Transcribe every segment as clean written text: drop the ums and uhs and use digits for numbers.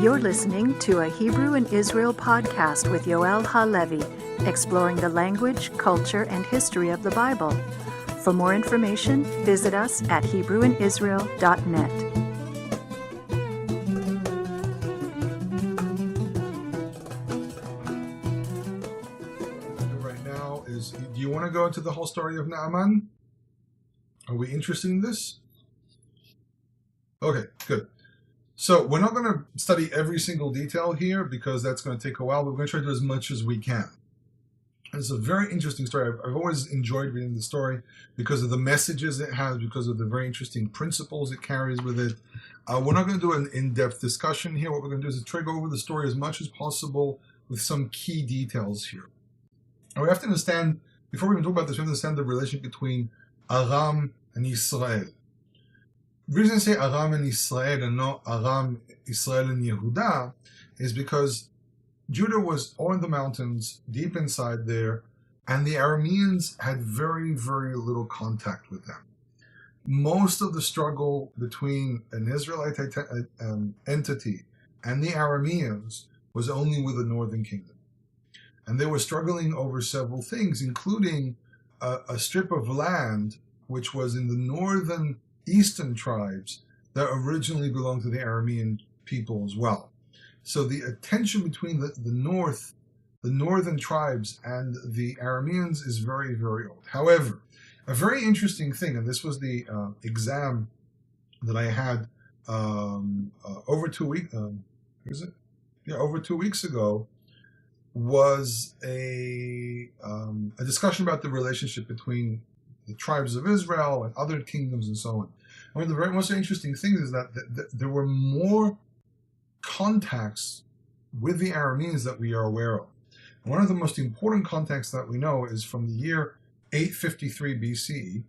You're listening to a Hebrew in Israel podcast with Yoel Halevi, exploring the language, culture, and history of the Bible. For more information, visit us at HebrewInIsrael.net. Right now is, do you want to go into the whole story of Naaman? Are we interested in this? Okay, good. So we're not going to study every single detail here because that's going to take a while, but we're going to try to do as much as we can. It's a very interesting story. I've always enjoyed reading the story because of the messages it has, because of the very interesting principles it carries with it. We're not going to do an in-depth discussion here. What we're going to do is try to go over the story as much as possible with some key details here. And we have to understand, before we even talk about this, we have to understand the relationship between Aram and Israel. The reason I say Aram and Israel and not Aram, Israel and Yehuda is because Judah was all in the mountains, deep inside there, and the Arameans had very, very little contact with them. Most of the struggle between an Israelite entity and the Arameans was only with the northern kingdom. And they were struggling over several things, including a strip of land which was in the northern eastern tribes that originally belonged to the Aramean people as well. So the tension between the northern tribes and the Arameans is very, very old. However, a very interesting thing, and this was the exam that I had over 2 weeks. Over 2 weeks ago, was a discussion about the relationship between the tribes of Israel and other kingdoms and so on. One of the very most interesting things is that there were more contacts with the Arameans that we are aware of. And one of the most important contacts that we know is from the year 853 BCE,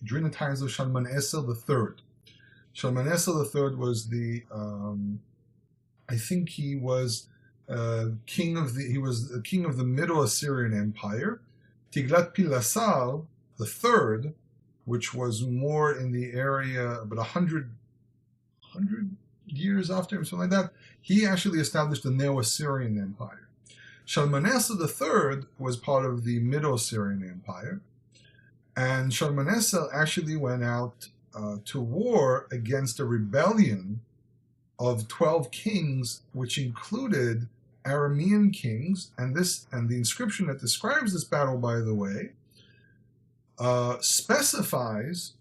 during the times of Shalmaneser III. Shalmaneser III was the, I think he was king of the Middle Assyrian Empire. Tiglat-Pileser III, which was more in the area about 100 years after him, something like that, he actually established the Neo-Assyrian Empire. Shalmaneser III was part of the Middle Assyrian Empire, and Shalmaneser actually went out to war against a rebellion of 12 kings, which included Aramean kings, and the inscription that describes this battle, by the way, specifies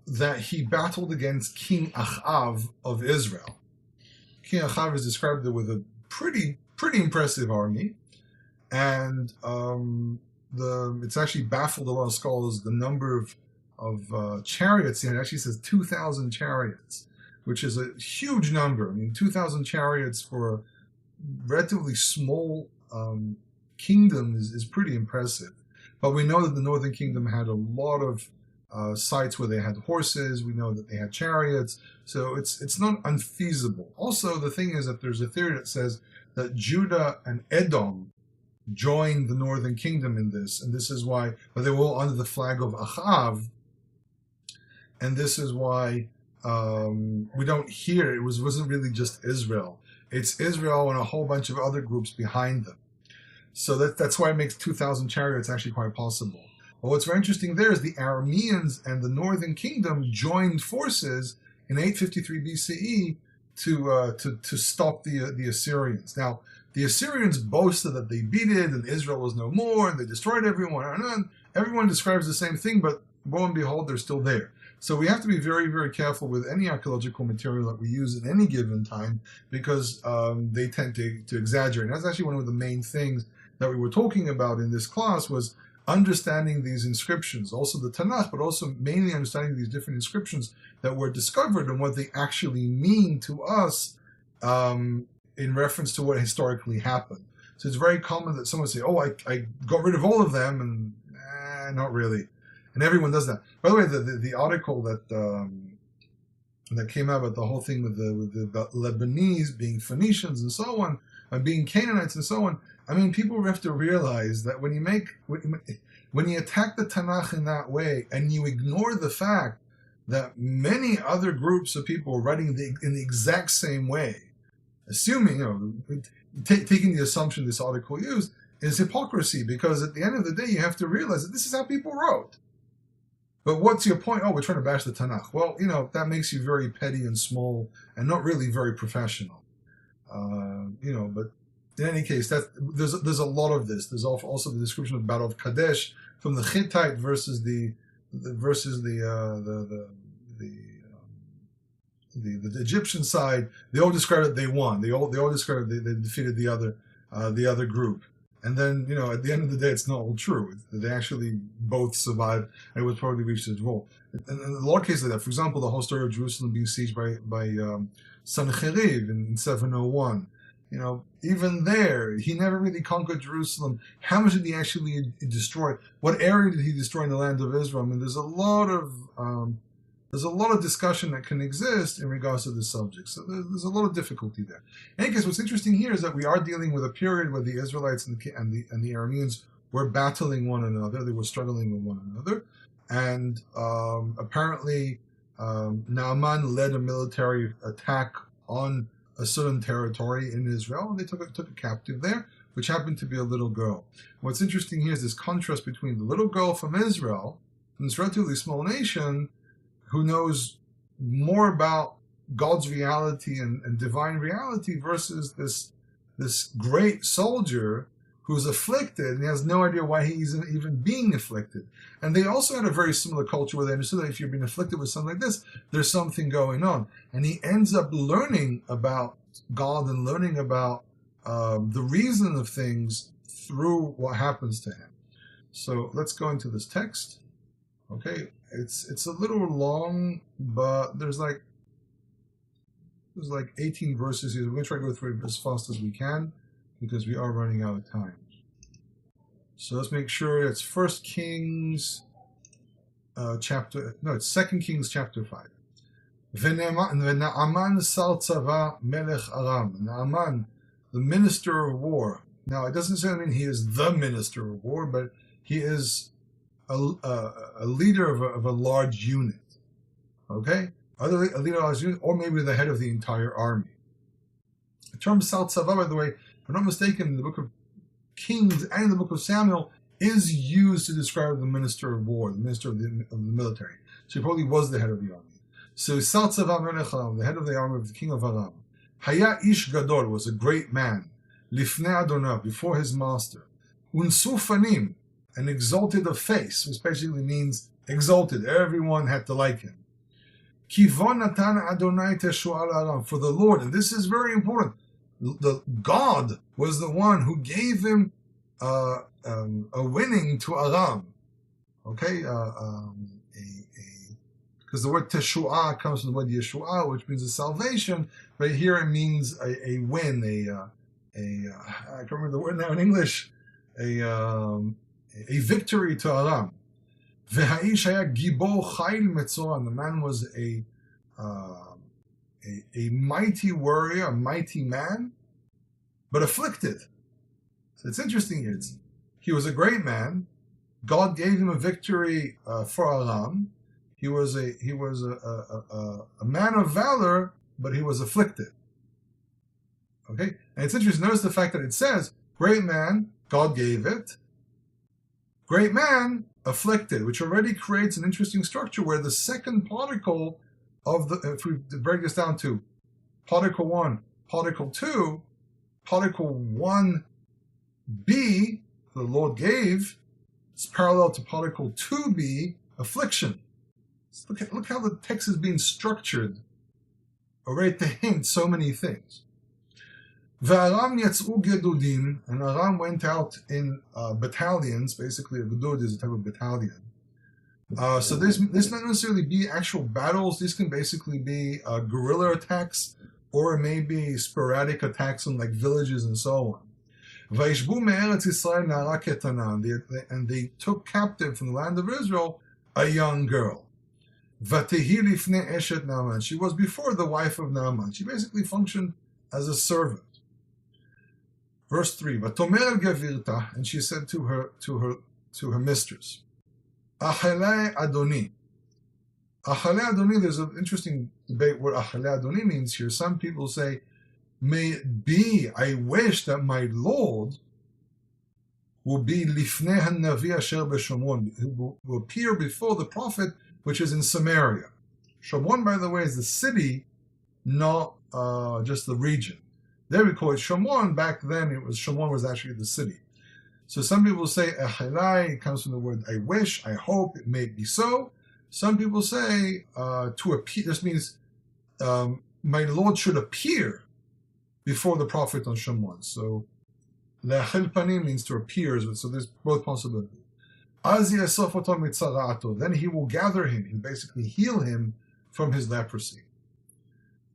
that he battled against King Achav of Israel. King Achav is described with a pretty impressive army, and it's actually baffled a lot of scholars the number of chariots. It actually says 2,000 chariots, which is a huge number. I mean, 2,000 chariots for a relatively small kingdom is pretty impressive. But we know that the Northern Kingdom had a lot of sites where they had horses. We know that they had chariots. So it's not unfeasible. Also, the thing is that there's a theory that says that Judah and Edom joined the Northern Kingdom in this. And this is why, but they were all under the flag of Achav. And this is why we don't hear it wasn't really just Israel. It's Israel and a whole bunch of other groups behind them. So that's why it makes 2,000 chariots actually quite possible. But what's very interesting there is the Arameans and the Northern Kingdom joined forces in 853 BCE to stop the Assyrians. Now, the Assyrians boasted that they beat it and Israel was no more and they destroyed everyone. And everyone describes the same thing, but lo and behold, they're still there. So we have to be very, very careful with any archaeological material that we use at any given time because they tend to exaggerate. And that's actually one of the main things that we were talking about in this class was understanding these inscriptions, also the Tanakh, but also mainly understanding these different inscriptions that were discovered and what they actually mean to us in reference to what historically happened. So it's very common that someone say, oh, I got rid of all of them, and not really. And everyone does that. By the way, the article that came out about the whole thing with the Lebanese being Phoenicians and so on, and being Canaanites and so on, I mean, people have to realize that when you attack the Tanakh in that way, and you ignore the fact that many other groups of people are writing in the exact same way, assuming, taking the assumption this article used, is hypocrisy, because at the end of the day, you have to realize that this is how people wrote. But what's your point? Oh, we're trying to bash the Tanakh. Well, that makes you very petty and small and not really very professional. But in any case, there's a lot of this. There's also the description of the Battle of Kadesh from the Hittite versus the Egyptian side. They all describe it they won. They all describe it they defeated the other group. And then, at the end of the day, it's not all true. They actually both survived, and it was probably reached its goal. And in a lot of cases like that, for example, the whole story of Jerusalem being sieged by Sennacherib in 701. Even there, he never really conquered Jerusalem. How much did he actually destroy? What area did he destroy in the land of Israel? I mean, there's a lot of discussion that can exist in regards to this subject. So there's a lot of difficulty there. In any case, what's interesting here is that we are dealing with a period where the Israelites and the Arameans were battling one another. They were struggling with one another. And apparently, Naaman led a military attack on a certain territory in Israel, and they took a captive there, which happened to be a little girl. What's interesting here is this contrast between the little girl from Israel, from this relatively small nation, who knows more about God's reality and divine reality, versus this great soldier who's afflicted and he has no idea why he's even being afflicted. And they also had a very similar culture where they understood that if you're being afflicted with something like this, there's something going on. And he ends up learning about God and learning about the reason of things through what happens to him. So let's go into this text. Okay, it's a little long, but there's like 18 verses here. We're going to try to go through it as fast as we can, because we are running out of time. So let's make sure it's 1 Kings it's 2 Kings chapter 5. Naaman sar tzava melech Aram. Naaman, the minister of war. Now, it doesn't say he is the minister of war, but he is a leader of a large unit. Okay? Either a leader of a large unit, or maybe the head of the entire army. The term sar tzava, by the way, if I'm not mistaken, in the book of Kings and in the book of Samuel, is used to describe the minister of war, the minister of the military. So he probably was the head of the army. So sar tzava melech Aram, the head of the army of the king of Aram. Haya ish gadol, was a great man. Lifnei Adonav, before his master. Unsu fanim, an exalted of face, which basically means exalted. Everyone had to like him. Kivon natan Adonai teshuah Aram, for the Lord, and this is very important, the God was the one who gave him a winning to Aram. Okay, because the word teshuah comes from the word Yeshua, which means a salvation, but here it means a win, I can't remember the word now in English, a victory to Aram. V'ha'ish haya gibor chayil metzora, the man was a mighty warrior, a mighty man, but afflicted. So it's interesting here. He was a great man. God gave him a victory for Aram. He was a man of valor, but he was afflicted. Okay, and it's interesting. Notice the fact that it says, "Great man, God gave it. Great man, afflicted," which already creates an interesting structure where the second particle of if we break this down to particle 1, particle 2, particle 1b, the Lord gave, is parallel to particle 2b, affliction. So look how the text is being structured already to hint so many things. V'aram yatz'u gedudim, and Aram went out in battalions. Basically, a gedud is a type of battalion. So this not necessarily be actual battles. These can basically be guerrilla attacks, or it may be sporadic attacks on like villages and so on. Vayishbu me'eretz Yisrael na'ara ketana, and they took captive from the land of Israel a young girl. Vatehi lifnei eshet Naaman. She was before the wife of Naaman. She basically functioned as a servant. Verse 3, Vatomer el gavirta, and she said to her mistress, Achalei Adoni. Achalei Adoni, there's an interesting debate what Achalei Adoni means here. Some people say may it be, I wish that my Lord will be lifnei hanavi asher b'Shomron, who will appear before the prophet which is in Samaria. Shomron, by the way, is the city, not just the region. There we call it Shomron. Back then, Shomron was actually the city. So some people say echelai, it comes from the word I wish, I hope, it may be so. Some people say to appear. This means my Lord should appear before the prophet on Shomron. So le'achel panim means to appear. So there's both possibilities. Az yasaf oto mitzara'ato. Then he will gather him. He basically heal him from his leprosy.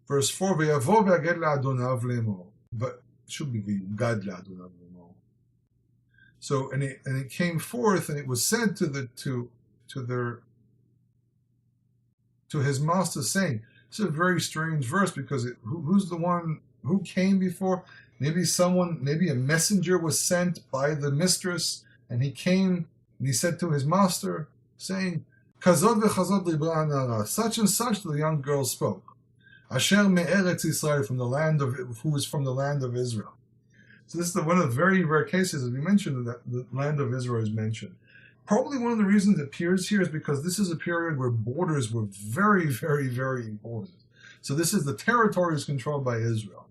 Verse 4. Ve'yavo ve'aged la'adonav le'emor. But it should be ve'ugad la'adonav le'emor. So and it came forth and it was said to his master, saying, "This is a very strange verse because who's the one who came before? Maybe a messenger was sent by the mistress, and he came and he said to his master, saying, Kazod v'chazod libra hanara, such and such the young girl spoke. Asher me'eretz Yisrael, who was from the land of Israel." So this is one of the very rare cases, as we mentioned, that the land of Israel is mentioned. Probably one of the reasons it appears here is because this is a period where borders were very, very, very important. So this is the territories controlled by Israel.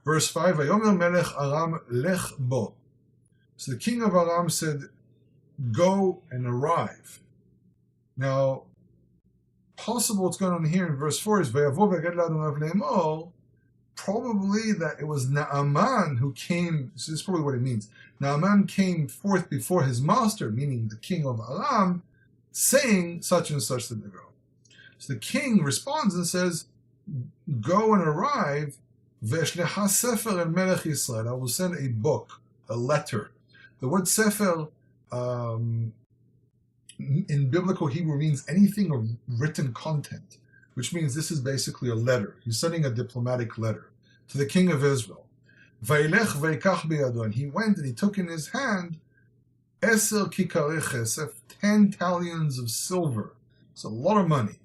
Verse 5, Vayomer melech Aram lech bo. So the king of Aram said, go and arrive. Now, possible what's going on here in verse 4 is Vayavo v'aged la'adonav le'emor. Probably that it was Naaman who came, so this is probably what it means. Naaman came forth before his master, meaning the king of Aram, saying such and such to the girl. So the king responds and says, go and arrive, v'eshlecha sefer el melech Yisrael. I will send a book, a letter. The word sefer in biblical Hebrew means anything of written content, which means this is basically a letter. He's sending a diplomatic letter to the king of Israel. Vaylech veikach biyado, and he went and he took in his hand 10 kikarei chesef, 10 tallions of silver. It's a lot of money.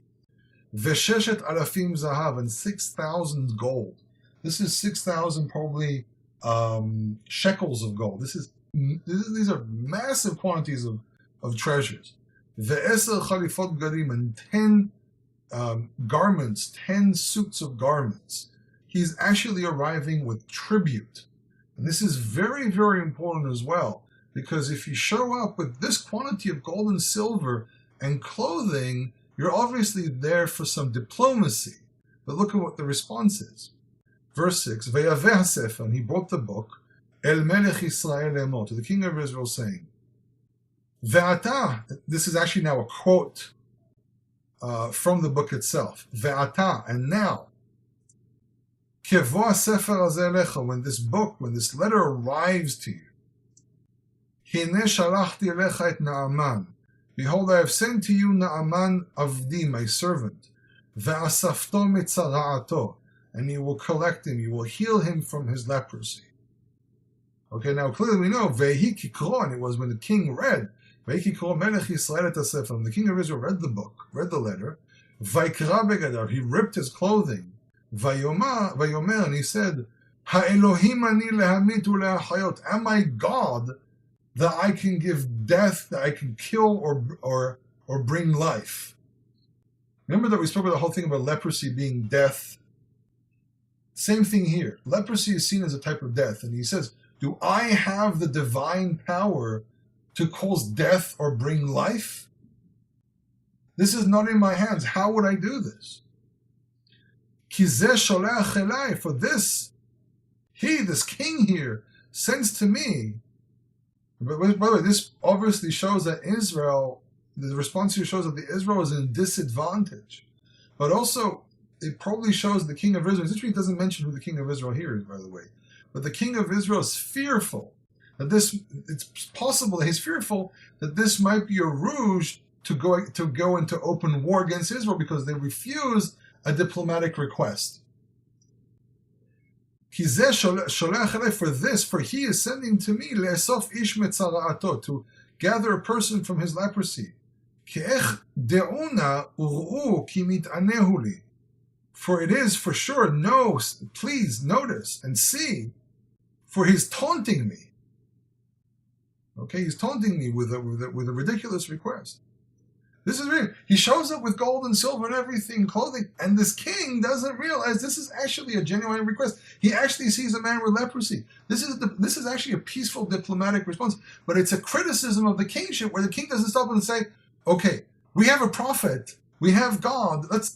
Vesheshet alafim zahav, and 6,000 gold. This is 6,000 probably shekels of gold. These are massive quantities of treasures. Ve'eser chalifot gadim, and 10 garments, 10 suits of garments. He's actually arriving with tribute. And this is very, very important as well, because if you show up with this quantity of gold and silver and clothing, you're obviously there for some diplomacy. But look at what the response is. Verse 6, Veyaveh HaSefer, and he brought the book, El Melech Yisrael Emo, to the king of Israel, saying, Ve'ata, this is actually now a quote from the book itself. Ve'ata, and now, Kevo HaSefer Hazeh Elecha, when this letter arrives to you, Hine Shalachti Elecha et Naaman, behold, I have sent to you Naaman Avdi, my servant, Ve'asafto mitzara'ato, and you will collect him, you will heal him from his leprosy. Okay, now clearly we know, Ve'hi Kikro, and it was when the king read, Ve'hi Kikro Melech Yisrael et HaSefer, and the king of Israel read the book, read the letter, Vayikra begadav, he ripped his clothing, Vayomer, and he said, Ha'elohim ani lehamit u'le'achayot, am I God that I can give death, that I can kill or bring life? Remember that we spoke about the whole thing about leprosy being death? Same thing here. Leprosy is seen as a type of death, and he says, do I have the divine power to cause death or bring life? This is not in my hands. How would I do this? Ki zeh sholeach elai, for this king here, sends to me. But by the way, this obviously shows that Israel, the response here shows that Israel is in disadvantage. But also, it probably shows the king of Israel. History doesn't mention who the king of Israel here is, by the way. But the king of Israel is fearful that it's possible that he's fearful that this might be a ruse to go into open war against Israel because they refused a diplomatic request. For he is sending to me le'esof ish metzara'ato, to gather a person from his leprosy. Ke'ech de'una ur'u ki mit'anehu li. For it is for sure, no, please notice and see, for he's taunting me. Okay, he's taunting me with a ridiculous request. This is real. He shows up with gold and silver and everything, clothing, and this king doesn't realize this is actually a genuine request. He actually sees a man with leprosy. This is actually a peaceful diplomatic response, but it's a criticism of the kingship where the king doesn't stop and say, "Okay, we have a prophet, we have God. Let's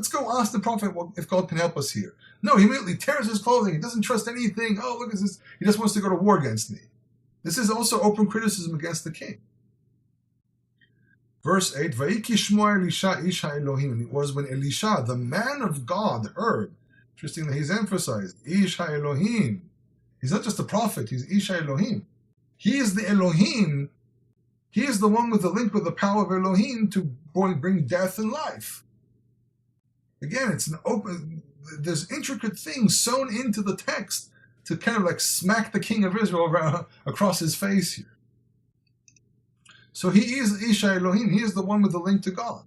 go ask the prophet if God can help us here." No, he immediately tears his clothing. He doesn't trust anything. Oh, look at this. He just wants to go to war against me. This is also open criticism against the king. Verse 8, Vayiki Shmo Elisha Ish HaElohim, and it was when Elisha, the man of God, heard. Interesting that he's emphasized, Ish HaElohim. He's not just a prophet, he's Ish HaElohim. He is the Elohim. He is the one with the link with the power of Elohim to bring death and life. Again, it's an open, there's intricate things sewn into the text to kind of like smack the king of Israel around, across his face here. So he is Isha Elohim. He is the one with the link to God.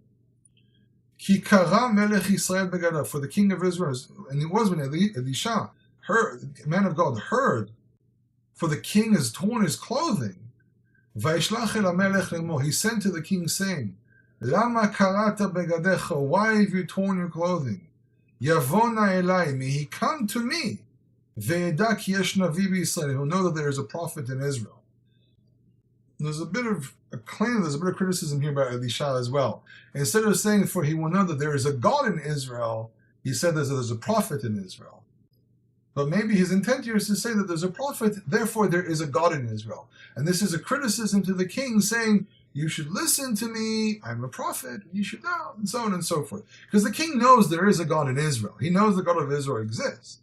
Ki kara melech Yisrael begadav, for the king of Israel, and it was when Elisha, the man of God, heard, for the king has torn his clothing. Vaishlach el hamelech lemo, he sent to the king saying, Lama karata begadecha, why have you torn your clothing? Yavona elai, may he come to me. Ve'eda ki yesh navi b'Yisrael, he'll know that there is a prophet in Israel. There's a bit of a claim, there's a bit of criticism here about Elisha as well. Instead of saying, for he will know that there is a God in Israel, he said there's a prophet in Israel. But maybe his intent here is to say that there's a prophet, therefore there is a God in Israel. And this is a criticism to the king saying, you should listen to me, I'm a prophet, you should know, and so on and so forth. Because the king knows there is a God in Israel. He knows the God of Israel exists.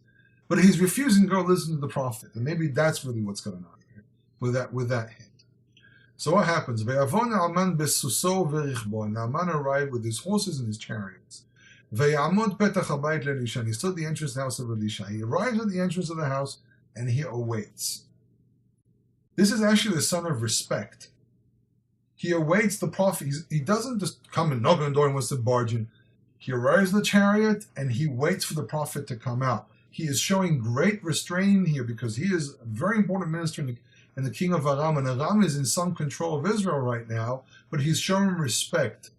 But he's refusing to go listen to the prophet. And maybe that's really what's going on here, with that hint. So what happens? Naaman arrived with his horses and his chariots. And he stood at the entrance of the house of Elisha. He arrives at the entrance of the house and he awaits. This is actually a sign of respect. He awaits the prophet. He doesn't just come and knock on the door and wants to barge in. He arrives in the chariot and he waits for the prophet to come out. He is showing great restraint here because he is a very important minister and the king of Aram, and Aram is in some control of Israel right now, but he's showing respect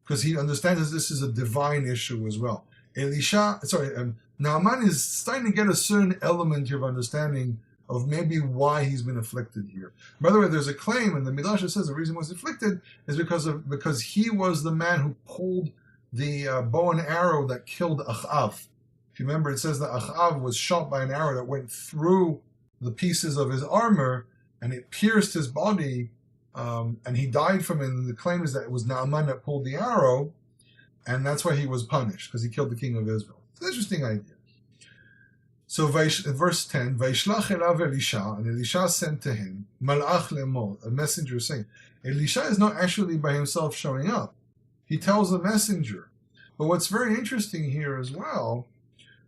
because he understands that this is a divine issue as well. Naaman is starting to get a certain element here of understanding of maybe why he's been afflicted here. By the way, there's a claim, and the Midrash says the reason he was afflicted is because he was the man who pulled the bow and arrow that killed Achav. If you remember, it says that Achav was shot by an arrow that went through the pieces of his armor, and it pierced his body, and he died from it. And the claim is that it was Naaman that pulled the arrow, and that's why he was punished, because he killed the king of Israel. It's an interesting idea. So verse 10, Vaishlach elav Elisha, and Elisha sent to him, Malach lemor, a messenger saying, Elisha is not actually by himself showing up. He tells the messenger. But what's very interesting here as well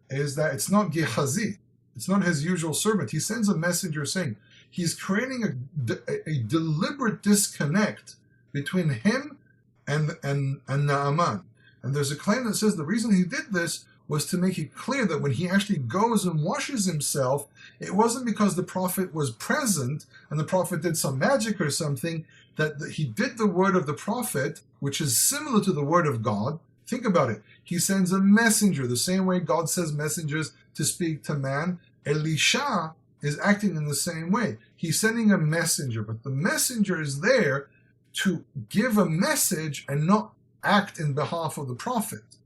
is that it's not Gehazi. It's not his usual servant. He sends a messenger saying he's creating a deliberate disconnect between him and Naaman. And there's a claim that says the reason he did this was to make it clear that when he actually goes and washes himself, it wasn't because the prophet was present and the prophet did some magic or something, that he did the word of the prophet, which is similar to the word of God. Think about it. He sends a messenger, the same way God sends messengers to speak to man. Elisha is acting in the same way. He's sending a messenger, but the messenger is there to give a message and not act in behalf of the prophet.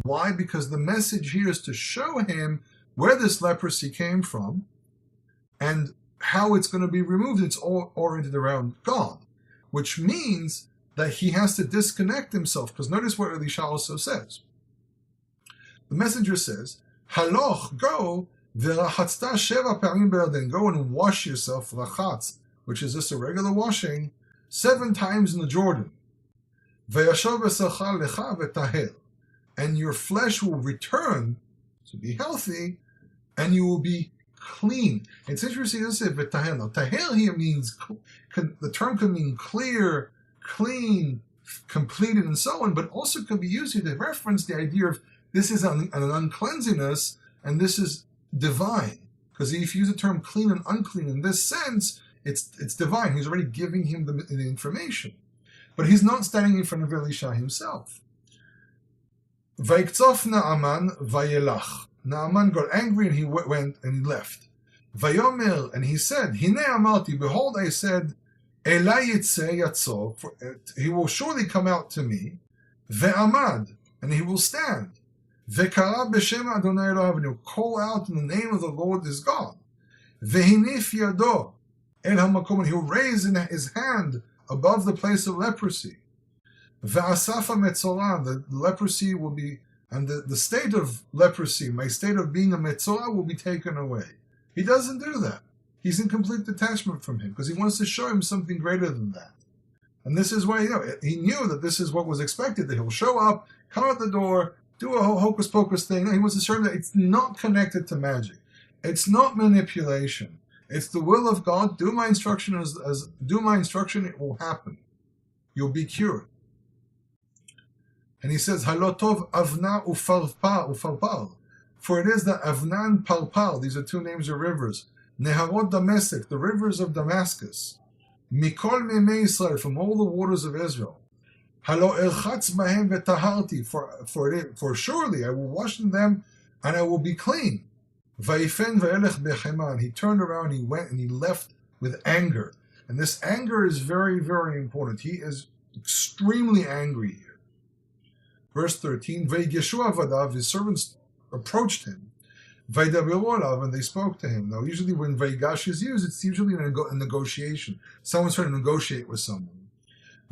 Why? Because the message here is to show him where this leprosy came from and how it's going to be removed. It's all oriented around God, which means that he has to disconnect himself. Because notice what Elisha also says. The messenger says, Haloch, go, v'rachatzta sheva pa'amim be'Yarden, go and wash yourself, rachatz, which is just a regular washing, 7 times in the Jordan. V'yashov b'sarcha lecha v'taher, and your flesh will return to be healthy, and you will be clean. It's interesting to say v'taher. Now, taher here means, the term can mean clear, clean, completed, and so on, but also could be used here to reference the idea of this is an uncleanliness, and this is divine. Because if you use the term clean and unclean in this sense, it's divine. He's already giving him the information. But he's not standing in front of Elisha himself. Vaiktzof Naaman vayelach. Naaman got angry and he went and left. Vayomer, and he said, Hine amarti, behold, I said, Elai yitzeh yatzo, he will surely come out to me, ve'amad, and he will stand. Ve'kara b'shem Adonai Elohav, and he'll call out in the name of the Lord his God. Ve'hinif yado el hamakom, and he'll raise his hand above the place of leprosy. Ve'asafa metzorah, the leprosy will be, and the state of leprosy, my state of being a metzorah, will be taken away. He doesn't do that. He's in complete detachment from him because he wants to show him something greater than that. And this is why, he knew that this is what was expected, that he'll show up, come out the door, do a whole hocus pocus thing. No, he wants to show him that it's not connected to magic. It's not manipulation. It's the will of God. Do my instruction do my instruction, it will happen. You'll be cured. And he says, Halotov Avna Ufarpar. For it is that Avna and Parpar, these are two names of rivers, Neharot Damascus, the rivers of Damascus, Mikol Mimei Israel, from all the waters of Israel. Halo Erchatz Bahem Vetaharti, for surely I will wash them and I will be clean. Vaifen Ve'elech Bechema, and he turned around, he went and he left with anger. And this anger is very, very important. He is extremely angry here. Verse 13, Veigeshu Avadav, his servants approached him. Vaidaberu alav, and they spoke to him. Now, usually when Vaigash is used, it's usually a negotiation. Someone's trying to negotiate with someone.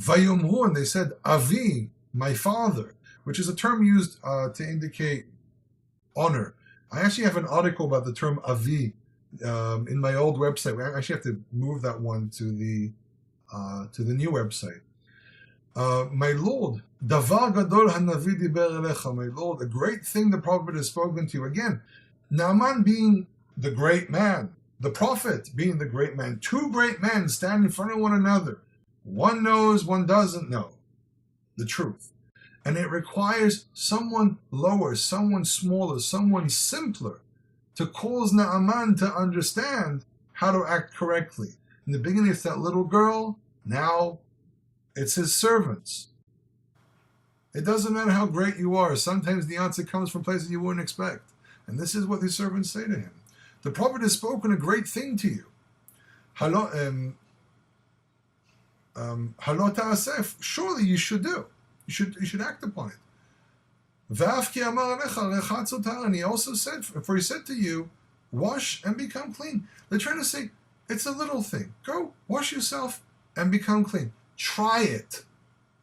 Vayomhu, and they said, Avi, my father, which is a term used to indicate honor. I actually have an article about the term Avi in my old website. I actually have to move that one to the new website. My Lord, Davar Gadol Hanavi Diber Elecha, my Lord, a great thing the prophet has spoken to you. Again, Naaman being the great man, the prophet being the great man, two great men stand in front of one another. One knows, one doesn't know the truth. And it requires someone lower, someone smaller, someone simpler to cause Naaman to understand how to act correctly. In the beginning, it's that little girl. Now, it's his servants. It doesn't matter how great you are. Sometimes the answer comes from places you wouldn't expect. And this is what the servants say to him. The prophet has spoken a great thing to you. Surely you should do. You should act upon it. And he also said, for he said to you, wash and become clean. They're trying to say, it's a little thing. Go, wash yourself and become clean. Try it.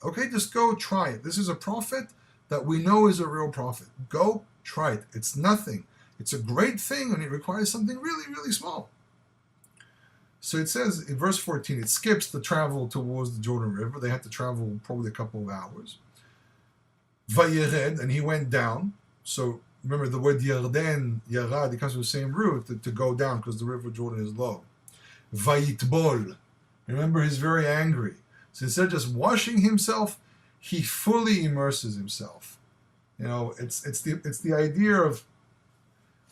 Okay, just go try it. This is a prophet that we know is a real prophet. Go try it. It's nothing. It's a great thing, and it requires something really, really small. So it says in verse 14, it skips the travel towards the Jordan River. They had to travel probably a couple of hours. Vayered, and he went down. So remember the word Yarden, Yarad, it comes from the same root, to go down, because the river Jordan is low. Vayitbol. Remember, he's very angry. So instead of just washing himself, he fully immerses himself. It's the idea of,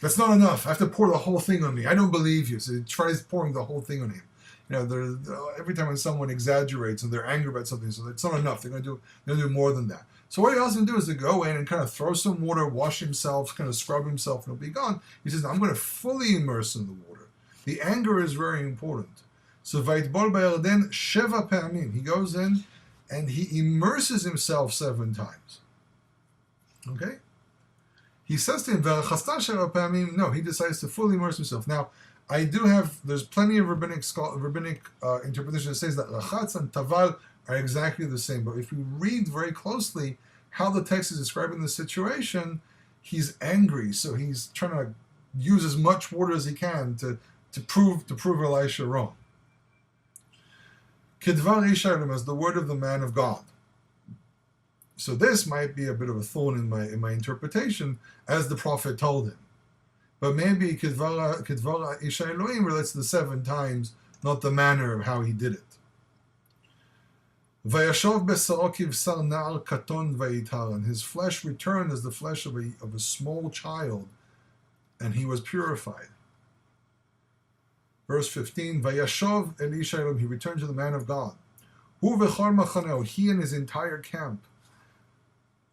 that's not enough. I have to pour the whole thing on me. I don't believe you. So he tries pouring the whole thing on him. Every time when someone exaggerates and they're angry about something, so it's not enough. They're going to do more than that. So what he has to do is to go in and kind of throw some water, wash himself, kind of scrub himself, and he'll be gone. He says, I'm going to fully immerse in the water. The anger is very important. So Vaitbol Ba'Yarden Sheva Pa'amim. He goes in and he immerses himself 7 times. Okay? He says to him, Ve'achasta Sheva Pa'amim. No, he decides to fully immerse himself. Now, there's plenty of rabbinic interpretation that says that Rachatz and Taval are exactly the same. But if you read very closely how the text is describing the situation, he's angry. So he's trying to use as much water as he can to prove Elisha wrong. Kedvar Isharim, as the word of the man of God. So this might be a bit of a thorn in my interpretation, as the prophet told him. But maybe Kedvar Isha Elohim relates to the 7 times, not the manner of how he did it. Vayashov besaro kivsar na'ar katon vayitar, and his flesh returned as the flesh of a small child, and he was purified. Verse 15, Vayashov Elisha Elohim, he returned to the man of God. Hu v'chor machaneo, he and his entire camp.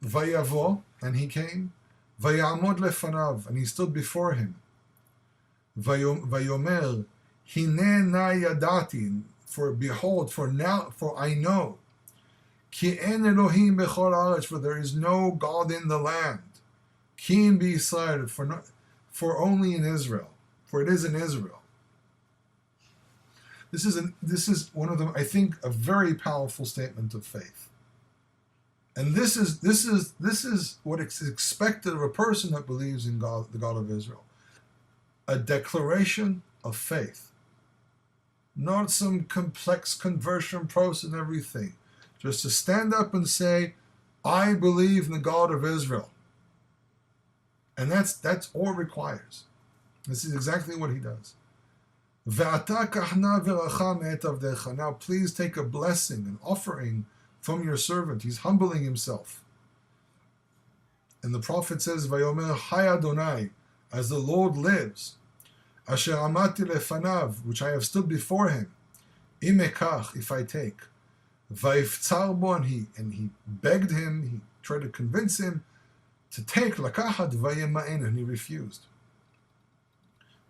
Vayavo, and he came. Vayamod lefanav, and he stood before him. Vayomer, hine na yadati, for behold, for I know. Ki en Elohim bechol haaretz, for there is no God in the land. Ki im b'Yisrael, for only in Israel, for it is in Israel. This is one of them, I think, a very powerful statement of faith. And this is what is expected of a person that believes in God, the God of Israel. A declaration of faith. Not some complex conversion process and everything. Just to stand up and say, I believe in the God of Israel. And that's all it requires. This is exactly what he does. Now please take a blessing, an offering from your servant. He's humbling himself. And the prophet says, Vayomer Hai Adonai, as the Lord lives, Asher amati lefanav, which I have stood before him, imekach, if I take, Vaiftzar bo, and he begged him, he tried to convince him to take lakahat vayema'en, and he refused.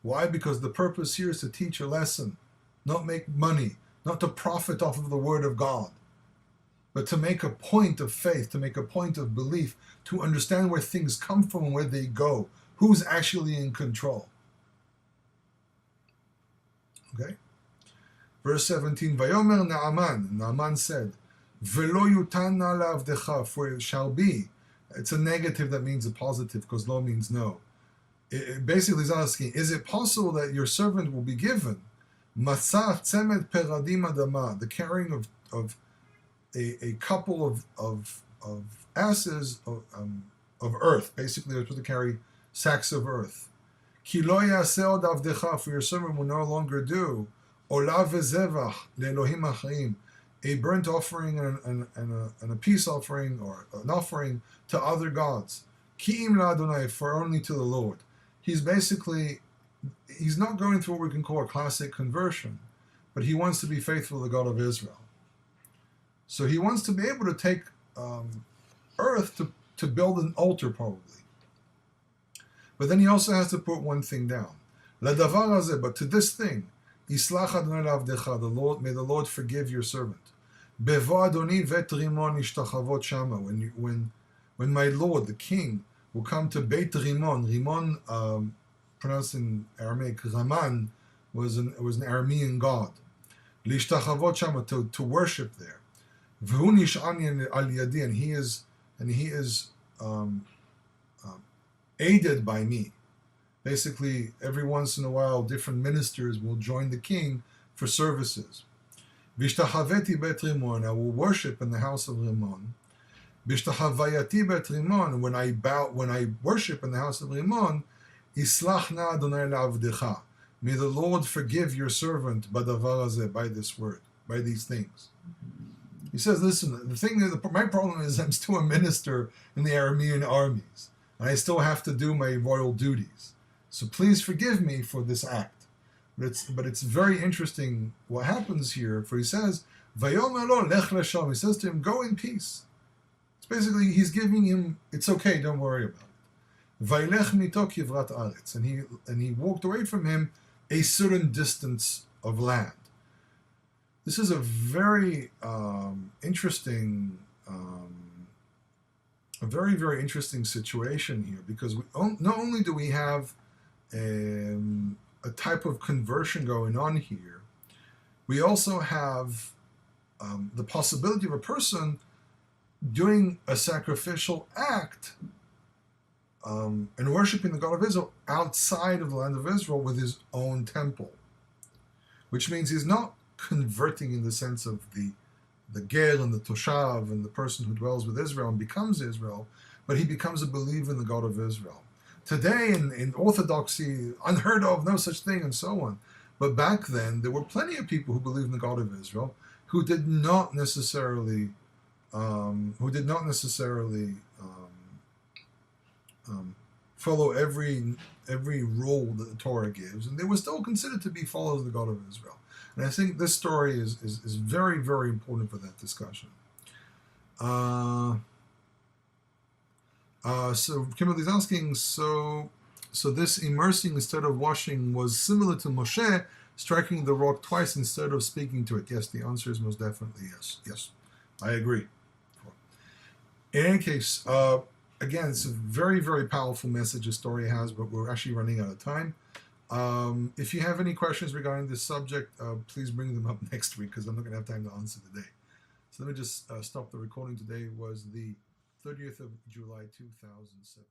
Why? Because the purpose here is to teach a lesson, not make money, not to profit off of the word of God, but to make a point of faith, to make a point of belief, to understand where things come from and where they go, who's actually in control. Okay? Verse 17, Vayomer Naaman said, Velo yutan na la'avdecha, for it shall be. It's a negative that means a positive, because lo means no. It basically is asking, is it possible that your servant will be given Matzah tzemet peradim adama, the carrying of a couple of asses of earth? Basically, they're supposed to carry sacks of earth. Ki lo yaseh od avdecha, for your servant will no longer do olav vezevach leElohim achayim, a burnt offering and a peace offering, or an offering to other gods. Ki im la'Adonai, for only to the Lord. He's not going through what we can call a classic conversion, but he wants to be faithful to the God of Israel. So he wants to be able to take earth to build an altar, probably. But then he also has to put one thing down. Ladavar hazeh, but to this thing, Yislach Adonai la'avdecha, the Lord, may the Lord forgive your servant. Bevo Adoni vet rimon ishtachavot shama, when my Lord, the king, will come to Beit Rimon. Rimon, pronounced in Aramaic, Raman, was an Aramean god. Lishtachavot shama, to worship there. V'hu nish'ani al yadi, and he is aided by me. Basically, every once in a while, different ministers will join the king for services. Vishtachaveti bet Rimon, I will worship in the house of Rimon. B'shtachavayati bet Rimon, when I worship in the house of Rimon, Islach na Adonai la'avdecha, may the Lord forgive your servant badavar hazeh, by this word, by these things. He says, listen, my problem is I'm still a minister in the Aramean armies, and I still have to do my royal duties. So please forgive me for this act. But it's very interesting what happens here, for he says, Vayomer lo lech leshalom, he says to him, go in peace. Basically, he's giving him, it's okay, don't worry about it. Vaylech mito kivrat aretz, and he walked away from him a certain distance of land. This is a very interesting, a very, very interesting situation here, because not only do we have a type of conversion going on here, we also have the possibility of a person doing a sacrificial act and worshiping the God of Israel outside of the land of Israel with his own temple, which means he's not converting in the sense of the ger and the toshav and the person who dwells with Israel and becomes Israel, but he becomes a believer in the God of Israel. Today in Orthodoxy, unheard of, no such thing, and so on. But back then, there were plenty of people who believed in the God of Israel, who did not necessarily follow every rule that the Torah gives, and they were still considered to be followers of the God of Israel. And I think this story is very, very important for that discussion. So Kimberly's asking, so this immersing instead of washing was similar to Moshe striking the rock twice instead of speaking to it. Yes, the answer is most definitely yes. Yes, I agree. In any case, again, it's a very, very powerful message the story has, but we're actually running out of time. If you have any questions regarding this subject, please bring them up next week, because I'm not going to have time to answer today. So let me just stop the recording. Today was the 30th of July, 2007.